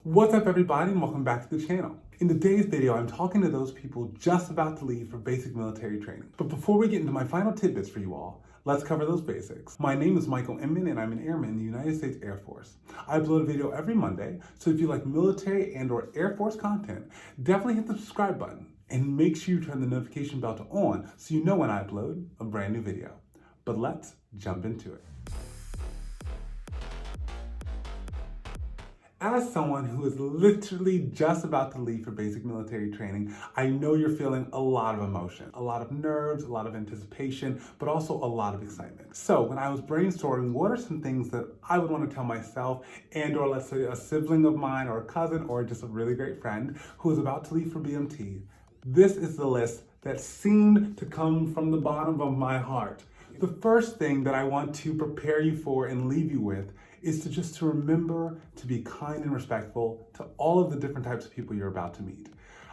What's up everybody and welcome back to the channel. In today's video, I'm talking to those people just about to leave for basic military training. But before we get into my final tidbits for you all, let's cover those basics. My name is Michael Inman and I'm an airman in the United States Air Force. I upload a video every Monday, so if you like military and or Air Force content, definitely hit the subscribe button and make sure you turn the notification bell to on so you know when I upload a brand new video. But let's jump into it. As someone who is literally just about to leave for basic military training, I know you're feeling a lot of emotion, a lot of nerves, a lot of anticipation, but also a lot of excitement. So when I was brainstorming, what are some things that I would want to tell myself and or let's say a sibling of mine or a cousin or just a really great friend who is about to leave for BMT, this is the list that seemed to come from the bottom of my heart. The first thing that I want to prepare you for and leave you with is to remember to be kind and respectful to all of the different types of people you're about to meet.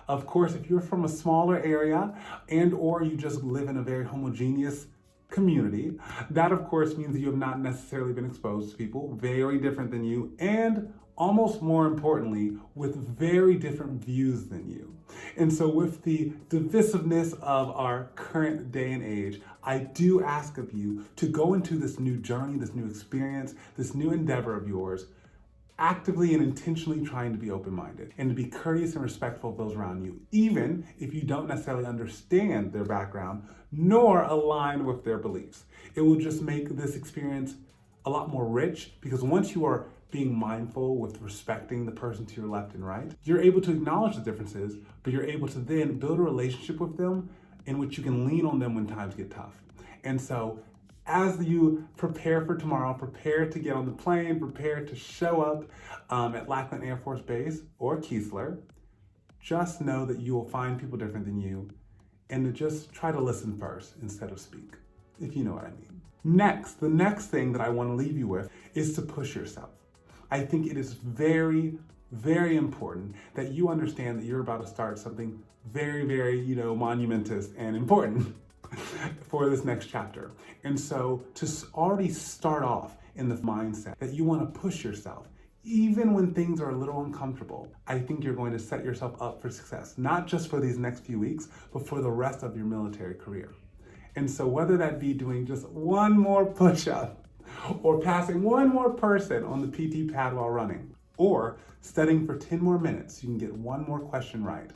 Of course, if you're from a smaller area and or you just live in a very homogeneous community, that of course means that you have not necessarily been exposed to people very different than you and almost more importantly, with very different views than you. And so with the divisiveness of our current day and age, I do ask of you to go into this new journey, this new experience, this new endeavor of yours, actively and intentionally trying to be open-minded and to be courteous and respectful of those around you, even if you don't necessarily understand their background nor align with their beliefs. It will just make this experience a lot more rich because once you are being mindful with respecting the person to your left and right, you're able to acknowledge the differences, but you're able to then build a relationship with them in which you can lean on them when times get tough. And so as you prepare for tomorrow, prepare to get on the plane, prepare to show up at Lackland Air Force Base or Keesler, just know that you will find people different than you and to just try to listen first instead of speak, if you know what I mean. Next, the next thing that I want to leave you with is to push yourself. I think it is very, very important that you understand that you're about to start something very, very, monumentous and important for this next chapter. And so to already start off in the mindset that you want to push yourself, even when things are a little uncomfortable, I think you're going to set yourself up for success, not just for these next few weeks, but for the rest of your military career. And so whether that be doing just one more push-up or passing one more person on the PT pad while running, or studying for 10 more minutes so you can get one more question right,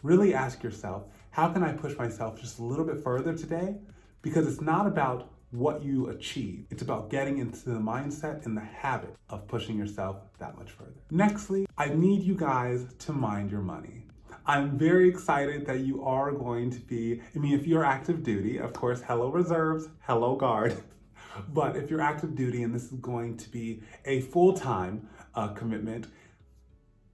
really ask yourself, how can I push myself just a little bit further today? Because it's not about what you achieve. It's about getting into the mindset and the habit of pushing yourself that much further. Nextly, I need you guys to mind your money. I'm very excited that you are going to be, if you're active duty, of course, hello reserves, hello guard. But if you're active duty and this is going to be a full-time commitment,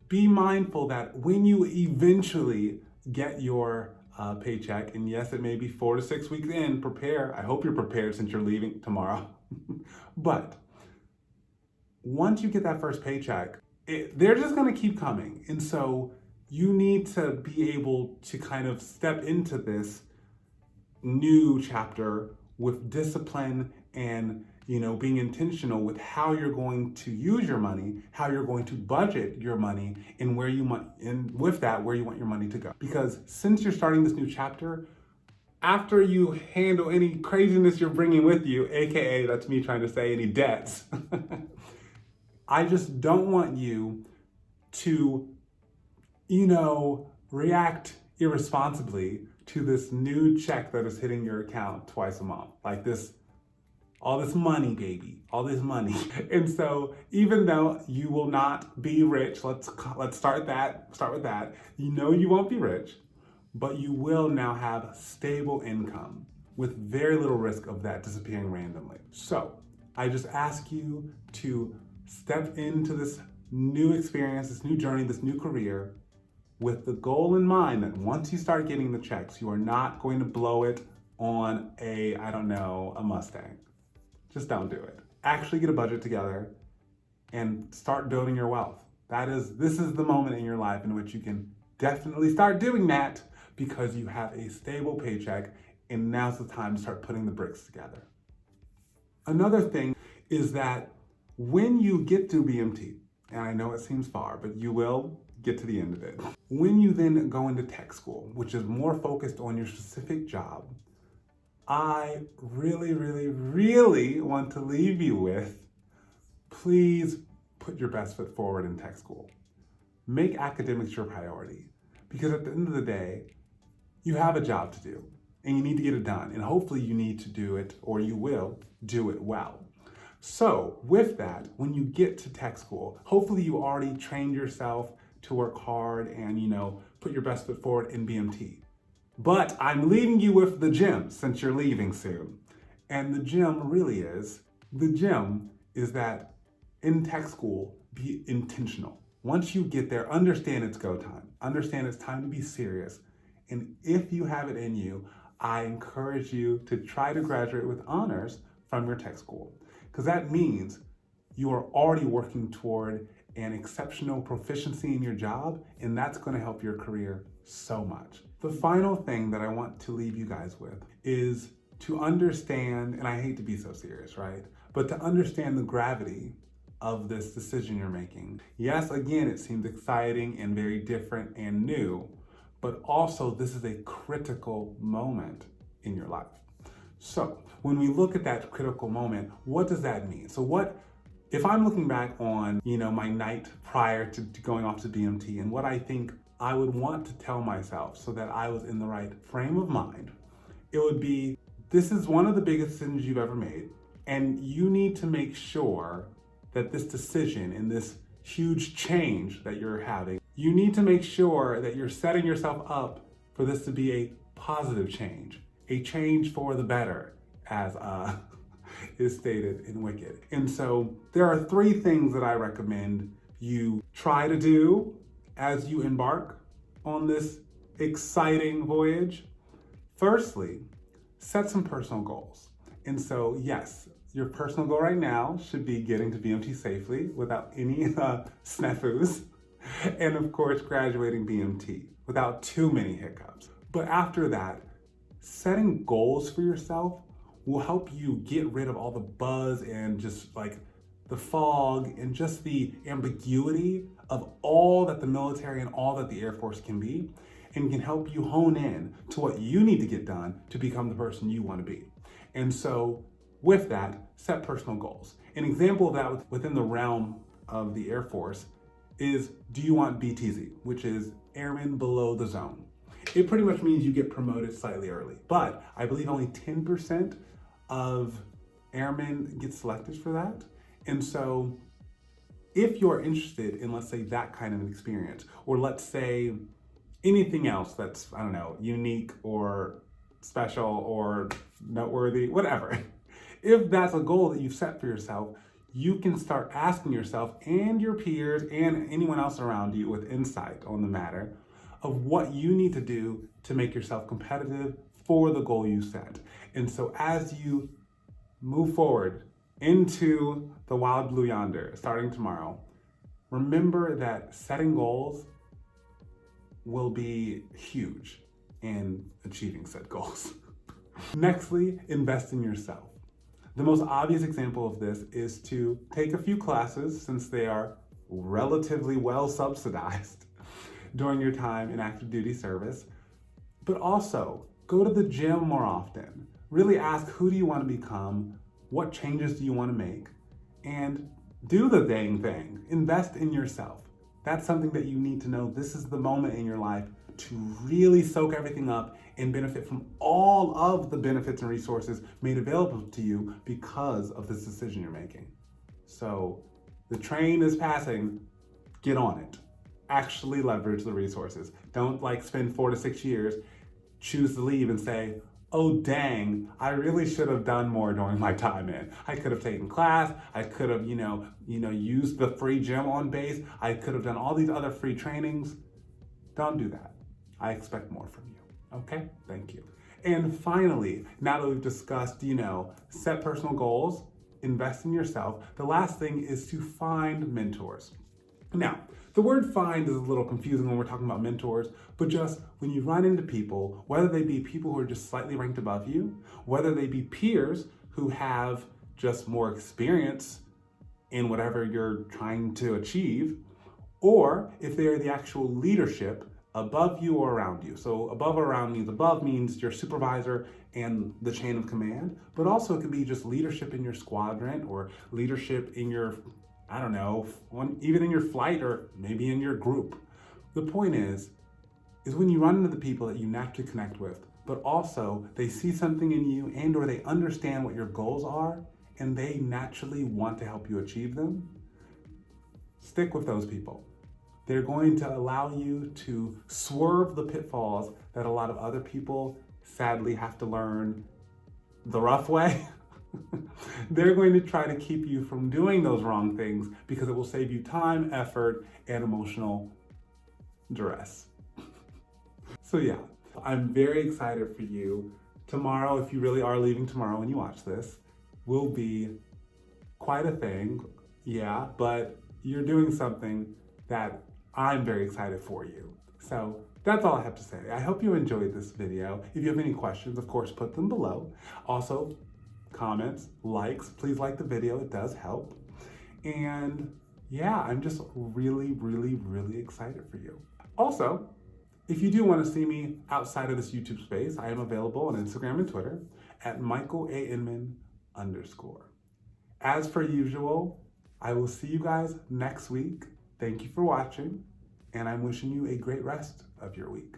be mindful that when you eventually get your paycheck, and yes, it may be 4 to 6 weeks in, prepare. I hope you're prepared since you're leaving tomorrow. But once you get that first paycheck, they're just gonna keep coming. And so you need to be able to kind of step into this new chapter with discipline and being intentional with how you're going to use your money, how you're going to budget your money, and where you want your money to go. Because since you're starting this new chapter, after you handle any craziness you're bringing with you, aka that's me trying to say any debts, I just don't want you to react irresponsibly to this new check that is hitting your account twice a month. Like all this money, baby, all this money. And so even though you will not be rich, let's start with that. You won't be rich, but you will now have stable income with very little risk of that disappearing randomly. So I just ask you to step into this new experience, this new journey, this new career with the goal in mind that once you start getting the checks, you are not going to blow it on a Mustang. Just don't do it. Actually get a budget together and start building your wealth. This is the moment in your life in which you can definitely start doing that because you have a stable paycheck and now's the time to start putting the bricks together. Another thing is that when you get through BMT, And I know it seems far, but you will get to the end of it. When you then go into tech school, which is more focused on your specific job, I really, really, really want to leave you with, please put your best foot forward in tech school. Make academics your priority, because at the end of the day, you have a job to do and you need to get it done. And hopefully you need to do it, or you will do it well. So with that, when you get to tech school, hopefully you already trained yourself to work hard and, put your best foot forward in BMT. But I'm leaving you with the gem since you're leaving soon. And the gem is that in tech school, be intentional. Once you get there, understand it's go time. Understand it's time to be serious. And if you have it in you, I encourage you to try to graduate with honors from your tech school. Because that means you are already working toward an exceptional proficiency in your job, and that's going to help your career so much. The final thing that I want to leave you guys with is to understand, and I hate to be so serious, right? But to understand the gravity of this decision you're making. Yes, again, it seems exciting and very different and new, but also this is a critical moment in your life. So when we look at that critical moment, what does that mean? So if I'm looking back on, my night prior to going off to BMT and what I think I would want to tell myself so that I was in the right frame of mind, it would be, this is one of the biggest decisions you've ever made, and you need to make sure that this decision and this huge change that you're having, you need to make sure that you're setting yourself up for this to be a positive change, a change for the better, as is stated in Wicked. And so there are 3 things that I recommend you try to do as you embark on this exciting voyage. Firstly, set some personal goals. And so yes, your personal goal right now should be getting to BMT safely without any snafus. And of course, graduating BMT without too many hiccups. But after that, setting goals for yourself will help you get rid of all the buzz and just like the fog and just the ambiguity of all that the military and all that the Air Force can be, and can help you hone in to what you need to get done to become the person you want to be. And so with that, set personal goals. An example of that within the realm of the Air Force is, do you want BTZ, which is Airmen Below the Zone? It pretty much means you get promoted slightly early, but I believe only 10% of airmen get selected for that. And so if you're interested in, let's say, that kind of an experience, or let's say anything else that's, unique or special or noteworthy, whatever. If that's a goal that you've set for yourself, you can start asking yourself and your peers and anyone else around you with insight on the matter of what you need to do to make yourself competitive for the goal you set. And so as you move forward into the wild blue yonder, starting tomorrow, remember that setting goals will be huge in achieving said goals. Nextly, invest in yourself. The most obvious example of this is to take a few classes, since they are relatively well subsidized during your time in active duty service, but also go to the gym more often. Really ask, who do you want to become? What changes do you want to make? And do the dang thing. Invest in yourself. That's something that you need to know. This is the moment in your life to really soak everything up and benefit from all of the benefits and resources made available to you because of this decision you're making. So the train is passing, get on it. Actually leverage the resources. Don't spend 4 to 6 years, choose to leave and say, oh dang, I really should have done more during my time in. I could have taken class, I could have, used the free gym on base, I could have done all these other free trainings. Don't do that. I expect more from you. Okay? Thank you. And finally, now that we've discussed, set personal goals, invest in yourself, the last thing is to find mentors. Now, the word find is a little confusing when we're talking about mentors, but just when you run into people, whether they be people who are just slightly ranked above you, whether they be peers who have just more experience in whatever you're trying to achieve, or if they are the actual leadership above you or around you. So above or around means above means your supervisor and the chain of command, but also it could be just leadership in your squadron or leadership in your, I don't know, even in your flight or maybe in your group. The point is when you run into the people that you naturally connect with, but also they see something in you and or they understand what your goals are and they naturally want to help you achieve them, stick with those people. They're going to allow you to swerve the pitfalls that a lot of other people sadly have to learn the rough way. They're going to try to keep you from doing those wrong things because it will save you time, effort, and emotional duress. So yeah, I'm very excited for you. Tomorrow, if you really are leaving tomorrow when you watch this, will be quite a thing. Yeah, but you're doing something that I'm very excited for you. So that's all I have to say. I hope you enjoyed this video. If you have any questions, of course, put them below. Also, comments, likes, please like the video, it does help. And yeah, I'm just really, really, really excited for you. Also, if you do want to see me outside of this YouTube space, I am available on Instagram and Twitter at @MichaelAinman_. As per usual, I will see you guys next week. Thank you for watching, and I'm wishing you a great rest of your week.